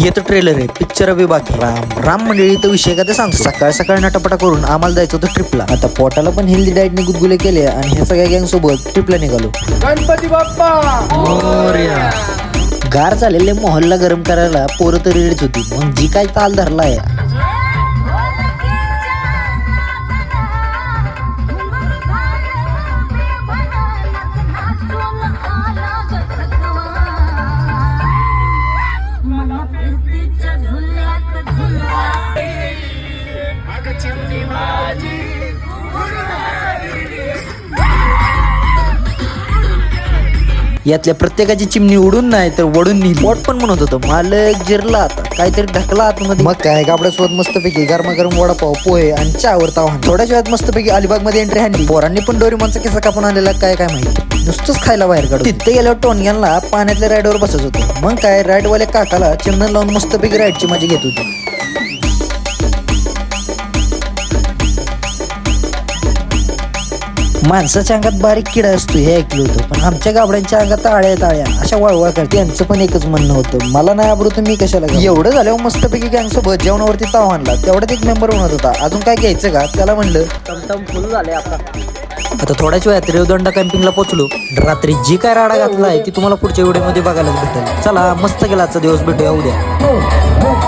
येतो ट्रेलर आहे, पिक्चर अभि बाकी. राम मंडळी तर विषय का ते सांगतो. सकाळ सकाळ नटापटा करून आम्हाला जायचं होतं ट्रिपला. आता पोटाला पण हेल्दी डाएटने गुदगुले केले आणि ह्या सगळ्या गँग सोबत ट्रिपला निघालो. गणपती बाप्पा गार झालेले मोहल्ला गरम करायला पोरं तरी रेडीच होती. मग जी काय ताल धरलाय. यातल्या प्रत्येकाची चिमणी उडून नाही तर वडून नेली. पोट पण म्हणत होतं मालक जिरला आता काहीतरी ढकला आतमध्ये. मग काय कापड्यासोबत मस्तपैकी गरमागरम वडापाव पोहे आणि चहावर ताव. थोड्याच वेळात मस्तपैकी अलिबाग मध्ये एंट्री हाणली. पोरांनी पण डोरेमॉनचा किस्सा कापून आणलेला काय काय माहिती. नुसतंच खायला बाहेर काढू. तिथे गेल्यावर टोनग्यांना पाण्यातल्या राईडवर बसत होतं. मग काय राईडवाल्या काकाला चंदन लावून मस्तपैकी राईडची मजा घेत होती. माणसाच्या अंगात बारीक किडा असतो हे ऐकलं होतं. पण आमच्या गाबड्यांच्या अंगात आळ्या अशा वळवळ करते. त्यांचं पण एकच म्हणणं होतं, मला नाही आबरू तर मी कशाला. एवढं झाल्यावर मस्तपैकी गँग सोबत जेवणावरती ताव आणला. तेवढ्यात एक मेंबर म्हणत होता अजून काय घ्यायचं का. त्याला म्हणलं टमटम फुल झाले आता थोड्याच वेळात रेवदंडा कॅम्पिंगला पोहोचलो. रात्री जी काय राडा घातलाय ती तुम्हाला पुढच्या व्हिडिओमध्ये बघायला भेटेल. चला मस्त गेला आजचा दिवस, भेटूया उद्या.